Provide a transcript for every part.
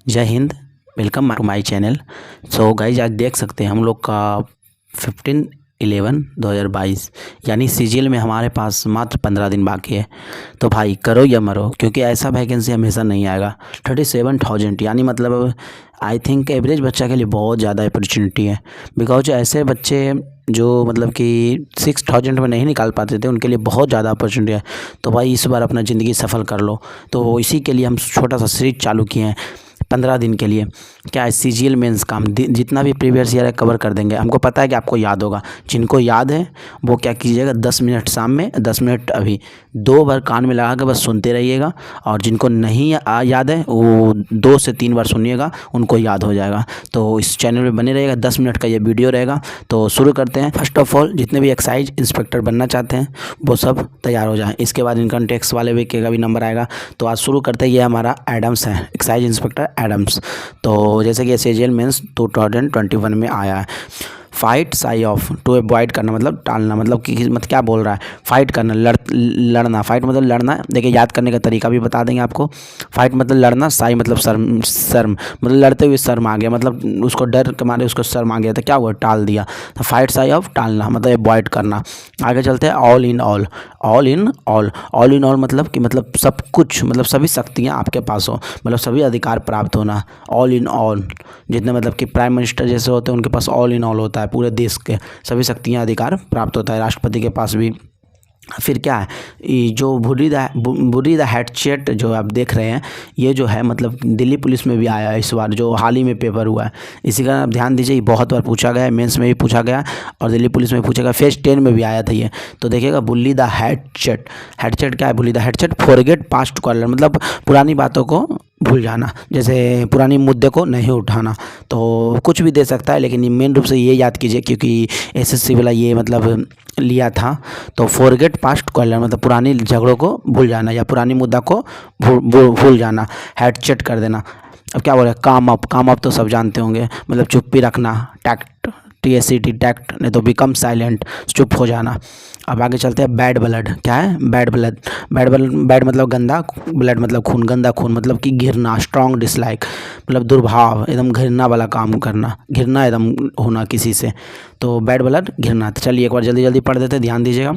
जय Hind. Welcome to my channel. So guys आज देख सकते हैं हम लोग का 15/11/2022 यानी सीजीएल में हमारे पास मात्र 15 दिन बाकी है। तो भाई करो या मरो, क्योंकि ऐसा वैकेंसी हमेशा नहीं आएगा। 37,000 यानी मतलब आई थिंक एवरेज बच्चा के लिए बहुत ज़्यादा अपॉर्चुनिटी है। बिकॉज ऐसे बच्चे जो मतलब कि 6,000 में नहीं निकाल पाते थे उनके लिए बहुत ज़्यादा अपॉर्चुनिटी है। तो भाई इस बार अपना ज़िंदगी सफल कर लो। तो इसी के लिए हम छोटा सा सीरीज चालू किए हैं 15 दिन के लिए। क्या है, सीजीएल मेंस का हम जितना भी प्रीवियस ईयर है कवर कर देंगे। हमको पता है कि आपको याद होगा। जिनको याद है वो क्या कीजिएगा, 10 मिनट शाम में 10 मिनट अभी 2 बार कान में लगा के बस सुनते रहिएगा। और जिनको नहीं याद है वो 2 से 3 बार सुनिएगा, उनको याद हो जाएगा। तो इस चैनल में बने रहिएगा, 10 मिनट का ये वीडियो रहेगा। तो शुरू करते हैं। फर्स्ट ऑफ ऑल जितने भी एक्साइज इंस्पेक्टर बनना चाहते हैं वो सब तैयार हो जाएं। इसके बाद इनकम टैक्स वाले भी का भी नंबर आएगा। तो आज शुरू करते हैं। ये हमारा एडम्स है, एक्साइज इंस्पेक्टर एडम्स। तो जैसे कि सीजीएल मेंस 2021 में आया है। Fight shy of to avoid करना मतलब टालना, मतलब कि मतलब क्या बोल रहा है, फाइट करना, लड़ना। फाइट मतलब लड़ना। देखिए याद करने का तरीका भी बता देंगे आपको। फाइट मतलब लड़ना, साई मतलब शर्म मतलब लड़ते हुए शर्म आ गया, मतलब उसको डर के मारे उसको शर्म आ गया तो क्या हुआ, टाल दिया। तो फाइट साई ऑफ टालना मतलब अवॉइड करना। आगे चलते हैं। All in all, all in all, all in all मतलब कि मतलब सब कुछ, मतलब सभी शक्तियाँ आपके पास हो, मतलब सभी अधिकार प्राप्त होना। ऑल इन ऑल जितने मतलब कि प्राइम मिनिस्टर जैसे होते हैं उनके पास ऑल इन ऑल होता है, पूरे देश के सभी शक्तियाँ अधिकार प्राप्त होता है। राष्ट्रपति के पास भी। फिर क्या है, ये जो बुरी द हैटचेट जो आप देख रहे हैं, ये जो है मतलब दिल्ली पुलिस में भी आया है इस बार, जो हाल ही में पेपर हुआ है। इसी का आप ध्यान दीजिए, ये बहुत बार पूछा गया है, मेंस में भी पूछा गया और दिल्ली पुलिस में पूछा गया, फेज 10 में भी आया था ये। तो देखिएगा, बुल्ली द हैटचेट। हैटचेट क्या है, बुल्ली द हैटचेट, फॉरगेट पास्ट कॉलर मतलब पुरानी बातों को भूल जाना, जैसे पुरानी मुद्दे को नहीं उठाना। तो कुछ भी दे सकता है, लेकिन मेन रूप से ये याद कीजिए क्योंकि एसएससी वाला ये मतलब लिया था। तो फॉरगेट पास्ट कॉलर मतलब पुरानी झगड़ों को भूल जाना या पुरानी मुद्दा को भूल जाना, हेड चेट कर देना। अब क्या बोल रहे हैं, काम अप। काम अप तो सब जानते होंगे, मतलब चुप्पी रखना, टैक्ट, TACT टैक्ट, नहीं तो बिकम साइलेंट, चुप हो जाना। अब आगे चलते हैं। बैड ब्लड क्या है, बैड ब्लड। बैड मतलब गंदा, ब्लड मतलब खून, गंदा खून मतलब कि घृणा, स्ट्रॉन्ग डिसलाइक मतलब दुर्भाव, एकदम घृणा वाला काम करना, घृणा एकदम होना किसी से। तो बैड ब्लड, घृणा। तो चलिए एक बार जल्दी जल्दी पढ़ देते, ध्यान दीजिएगा।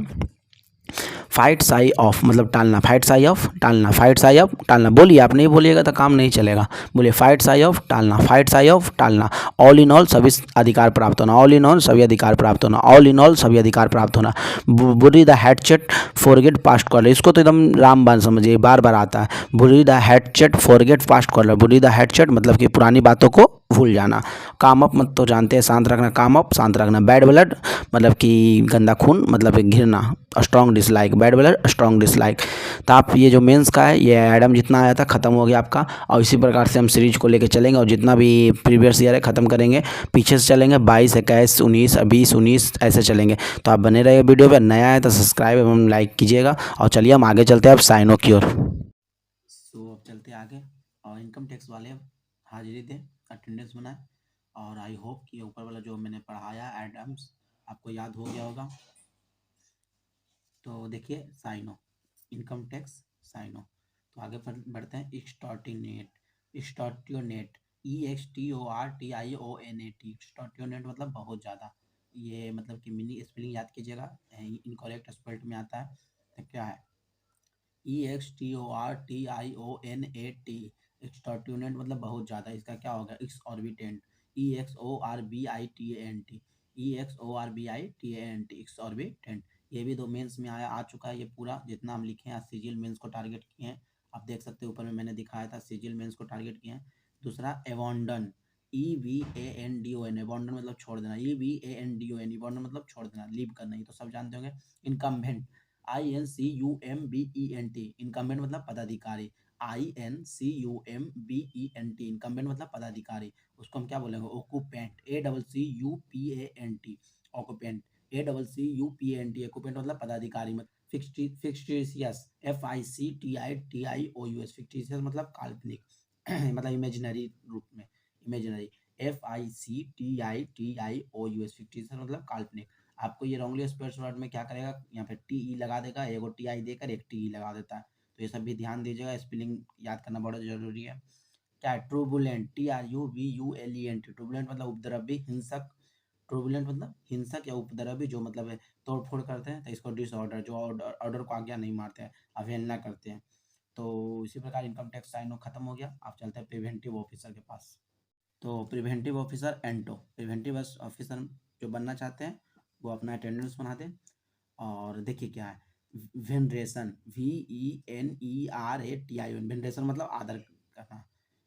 फाइट साई ऑफ मतलब टालना, फाइट साई ऑफ टालना, फाइट साई ऑफ टालना। बोलिए, आप नहीं बोलिएगा तो काम नहीं चलेगा। बोलिए, फाइट साई ऑफ टालना, फाइट साई ऑफ टालना। ऑल इन ऑल सभी अधिकार प्राप्त होना, ऑल इन ऑल सभी अधिकार प्राप्त होना, ऑल इन ऑल सभी अधिकार प्राप्त होना। बुरी द हैटचेट फॉरगेट पास्ट कॉलर, इसको तो एकदम रामबाण समझिए, बार बार आता है। बुरी द हैटचेट फॉरगेट पास्ट कॉलर, बुरी द हैटचेट मतलब कि पुरानी बातों को भूल जाना। काम अप मत तो जानते हैं, शांत रखना, काम अप शांत रखना। बैड ब्लड मतलब कि गंदा खून मतलब घृणा, strong dislike, bad blood strong dislike. तो आप ये जो मेंस का है, ये एडम जितना आया था ख़त्म हो गया आपका। और इसी प्रकार से हम सीरीज को लेके चलेंगे और जितना भी प्रीवियस ईयर है ख़त्म करेंगे, पीछे से चलेंगे 22, 21, 19, 20, 19 ऐसे चलेंगे। तो आप बने रहिए वीडियो पे, नया है तो सब्सक्राइब एवं लाइक कीजिएगा। और चलिए हम आगे चलते हैं अब साइनो की ओर। सो अब चलते हैं आगे। और इनकम टैक्स वाले अब हाजिरी दें, अटेंडेंस बनाए। और आई होप कि ऊपर वाला जो मैंने पढ़ाया एडम्स आपको याद हो गया होगा। तो देखिए, साइनो, इनकम टैक्स साइनो। तो आगे बढ़ते हैं। एक्सटॉर्टिनेट, एक्सटॉर्टिनेट, EXTORTIONAT, एक्सटॉर्टिनेट मतलब बहुत ज़्यादा। ये मतलब कि मिनी स्पेलिंग याद कीजिएगा, इनकरेक्ट स्पेल्ड में आता है। तो क्या है, EXTORTIONAT, एक्सटॉर्टिनेट मतलब बहुत ज़्यादा। इसका क्या होगा, एक्सऑर्बिटेंट, EXORBITANT, EXORBITANT, एक्सऑर्बिटेंट। ये भी दो मेंस में आ चुका है। ये पूरा जितना हम लिखे हैं, सीजीएल मेंस को टारगेट किए हैं। आप देख सकते हैं ऊपर में मैंने दिखाया था, सीजीएल मेंस को टारगेट किए हैं। दूसरा एवॉन्डन, EVANDON, एवॉन्डन मतलब छोड़ देना, EVANDON, एवॉन्डन मतलब छोड़ देना, लीव करना, ये तो सब जानते होंगे। इनकम्बेंट, INCUMBENT, इनकम्बेंट मतलब पदाधिकारी, INCUMBENT, इनकम्बेंट मतलब पदाधिकारी। उसको हम क्या बोलेंगे, ओकुपेंट, ACCUPANT, ऑक्यूपेंट, ACCUPANT, ऑक्यूपेंट मतलब पदाधिकारी। मतलब फिक्टिशियस, FICTITIOUS, फिक्टिशियस मतलब काल्पनिक मतलब इमेजिनरी रूप में, इमेजिनरी, FICTITIOUS, फिक्टिशियस मतलब काल्पनिक। आपको ये रॉन्गली स्पेल्ड वर्ड में क्या करेगा, यहाँ पे TE लगा देगा, एगो TI देकर एक TE लगा देता है। तो ये सब भी ध्यान दीजिएगा, स्पेलिंग याद करना बहुत जरूरी है। क्या है, ट्रूबुलेंट, TRUBULENT, ट्रूबुलेंट मतलब उपद्रवी, हिंसक, ट्रूबुलेंट मतलब हिंसक या उपद्रवी, जो मतलब है तोड़ फोड़ करते हैं। तो इसको डिसऑर्डर, जो ऑर्डर को आज्ञा नहीं मारते हैं, अवहेलना करते हैं। तो इसी प्रकार इनकम टैक्स साइन खत्म हो गया। आप चलते हैं प्रिवेंटिव ऑफिसर के पास। तो प्रिवेंटिव ऑफिसर एंटो, प्रिवेंटिव ऑफिसर जो बनना चाहते हैं वो अपना अटेंडेंस बना दें। और देखिए क्या है, वेनरेशन, VENERATION, वेनरेशन मतलब आदर करना।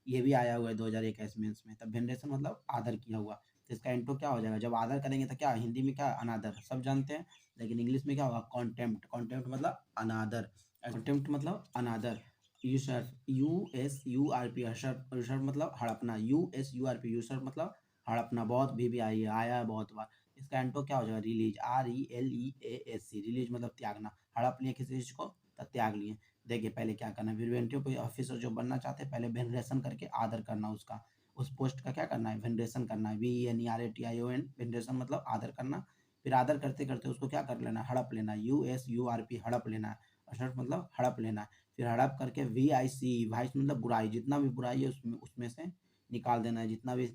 ये भी आया हुआ है 2021 मेंस में। तब वेनरेशन मतलब आदर किया हुआ। तो इसका एंटो क्या हो जाएगा, जब आदर करेंगे तो क्या, हिंदी में क्या, अनादर, सब जानते हैं। लेकिन इंग्लिश में क्या होगा, कॉन्टेम्प्ट, कॉन्टेम्प्ट मतलब अनादर, कॉन्टेम्प्ट मतलब अनादर। यूसर्फ, USURP, यूसर्फ मतलब हड़पना, USURP, यूसर्फ मतलब हड़पना। बहुत भी आई है, आया है बहुत बार। इसका एंटो क्या हो जाएगा, रिलीज, RELEASC, रिलीज मतलब त्यागना। हड़प लिए किसी चीज को तो त्याग लिए। देखिए पहले क्या करना है, प्रिवेंटिव कोई ऑफिसर जो बनना चाहते हैं, पहले वेनरेशन करके आदर करना उसका, उस पोस्ट का क्या करना है, वेनरेशन करना है, VENERATION, वेनरेशन मतलब आदर करना। फिर आदर करते करते उसको क्या कर लेना, हड़प लेना, USURP, हड़प लेना है। मतलब हड़प लेना है। फिर हड़प करके VIC, वाइस मतलब बुराई, जितना भी बुराई है उसमें से निकाल देना है। जितना भी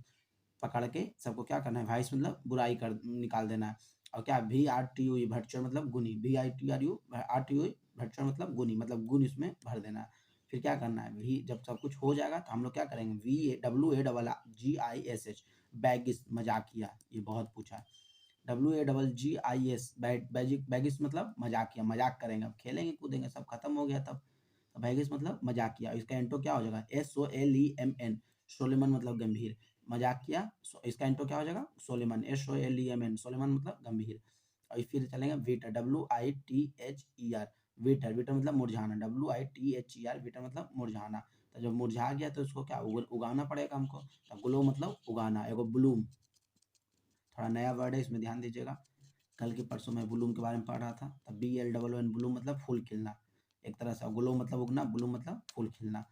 पकड़ के सबको क्या करना है, वाइस मतलब बुराई कर निकाल देना है। और क्या, VRTUE, भटचोर मतलब गुनी, VITRU भटचोर मतलब गुनी, मतलब गुण इसमें भर देना है। फिर क्या करना है, भी जब सब कुछ हो जाएगा तो हम लोग क्या करेंगे, WAGISH, बैगिस, मजाकिया, ये बहुत पूछा है। WAGGIS, बैगिस मतलब मजाकिया, मजाक करेंगे, अब खेलेंगे कूदेंगे, सब खत्म हो गया तब। तो बैगिस मतलब मजाकिया। इसका एंटो क्या हो जाएगा, SOLEMN, सोलेमन मतलब गंभीर, मजाकिया। इसका एंटो क्या हो जाएगा, सोलेमन, SOLEMN, सोलेमन मतलब गंभीर। और फिर चलेंगे वीटर, WITHER, वीटर, वीटर मतलब मुरझाना, WITHER, वीटर मतलब मुरझाना। तो जब मुरझा गया तो उसको क्या, उगाना पड़ेगा हमको। तो ग्लो मतलब उगाना, एगो ब्लूम, थोड़ा नया वर्ड है, इसमें ध्यान दीजिएगा। कल के परसों मैं ब्लूम के बारे में पढ़ रहा था। तब BLOOM, ब्लूम मतलब फूल खिलना, एक तरह से। ग्लो मतलब उगना, ब्लूम मतलब फूल खिलना।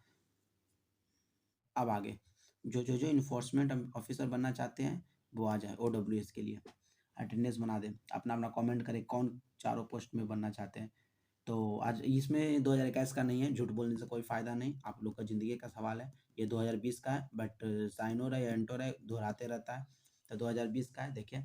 अब आगे जो इन्फोर्समेंट ऑफिसर बनना चाहते हैं वो आ जाए OWS के लिए। अटेंडेंस बना दें, अपना अपना कमेंट करें कौन चारों पोस्ट में बनना चाहते हैं। तो आज इसमें 2021 का नहीं है, झूठ बोलने से कोई फ़ायदा नहीं, आप लोग का ज़िंदगी का सवाल है। ये 2020 का है, बट साइनो रहे एंटो रहे दोहराते रहता है। तो 2020 का है। देखिए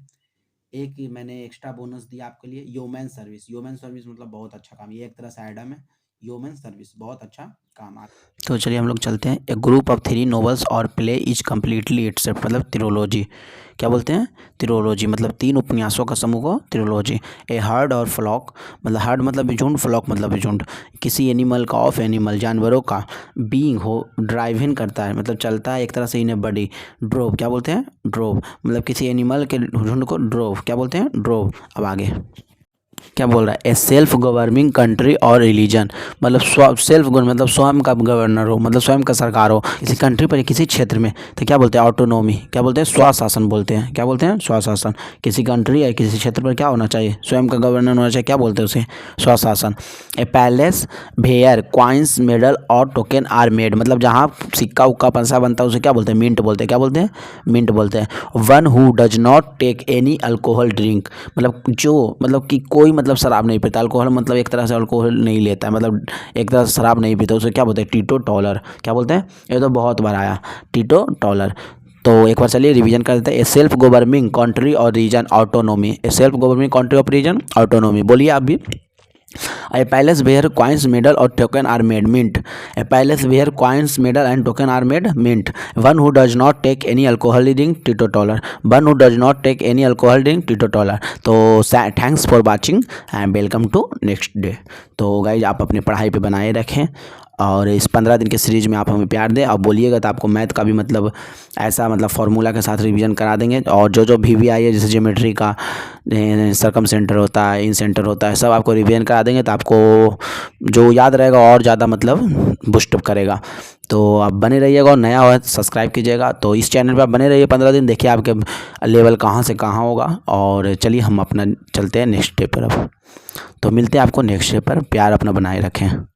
एक मैंने एक्स्ट्रा बोनस दिया आपके लिए, योमैन सर्विस। योमैन सर्विस मतलब बहुत अच्छा काम, ये एक तरह से एडम है। योमैन सर्विस बहुत अच्छा काम। तो चलिए हम लोग चलते हैं। ए ग्रुप ऑफ 3 नॉवेल्स और प्ले इज कम्प्लीटली इटसेल्फ, मतलब त्रिलोजी। क्या बोलते हैं, त्रिलोजी मतलब 3 उपन्यासों का समूह को त्रिलोजी। ए हर्ड और फ्लॉक, मतलब हर्ड मतलब झुंड, फ्लॉक मतलब झुंड, किसी एनिमल का, ऑफ एनिमल जानवरों का, बीइंग हो ड्राइव इन करता है मतलब चलता है एक तरह से, इन्हें बड़ी ड्रोव, क्या बोलते हैं, ड्रोव मतलब किसी एनिमल के झुंड को ड्रोव, क्या बोलते हैं, ड्रोव। अब आगे क्या बोल रहा है, ए सेल्फ गवर्निंग कंट्री और रिलीजन, मतलब सेल्फ मतलब स्वयं का गवर्नर हो, मतलब स्वयं का सरकार हो किसी कंट्री पर, किसी क्षेत्र में। तो क्या बोलते हैं, ऑटोनोमी, क्या बोलते हैं, स्वशासन बोलते हैं, क्या बोलते हैं, स्वशासन। किसी कंट्री या किसी क्षेत्र पर क्या होना चाहिए, स्वयं का गवर्नर होना चाहिए, क्या बोलते हैं उसे, स्वशासन। ए पैलेस वेयर क्वाइंस मेडल और टोकन आर मेड, मतलब जहाँ सिक्का उक्का पंसा बनता है उसे क्या बोलते हैं, मिंट बोलते हैं, क्या बोलते हैं, मिंट बोलते हैं। One who does not take any alcohol drink, मतलब जो मतलब कि कोई मतलब शराब नहीं पीता, अल्कोहल मतलब एक तरह से अल्कोहल नहीं लेता है, मतलब एक तरह से शराब नहीं पीता, उसे क्या बोलते हैं, टीटो टॉलर, क्या बोलते हैं, ये तो बहुत बार आया, टीटो टॉलर। तो एक बार चलिए रिवीजन कर देते हैं। ए सेल्फ गवर्निंग कंट्री और region autonomy, a self governing country of region autonomy, बोलिए आप भी। A palace where coins, medal or token are made mint. A palace where coins, medal and token are made mint. One who does not take any alcohol drink, teetotaler. One who does not take any alcohol drink, teetotaler. तो thanks for watching and welcome to next day. तो guys आप अपनी पढ़ाई पे बनाए रखें और इस 15 दिन के सीरीज़ में आप हमें प्यार दें। और बोलिएगा तो आपको मैथ का भी मतलब ऐसा मतलब फार्मूला के साथ रिवीजन करा देंगे। और जो VVI है, जैसे ज्योमेट्री का सरकम सेंटर होता है, इन सेंटर होता है, सब आपको रिवीजन करा देंगे। तो आपको जो याद रहेगा और ज़्यादा मतलब बूस्टअप करेगा। तो आप बने रहिएगा और नया हो सब्सक्राइब कीजिएगा। तो इस चैनल पर आप बने रहिए 15 दिन, देखिए आपके लेवल कहाँ से कहाँ होगा। और चलिए हम अपना चलते हैं नेक्स्ट डे पर। अब तो मिलते हैं आपको नेक्स्ट डे पर, प्यार अपना बनाए रखें।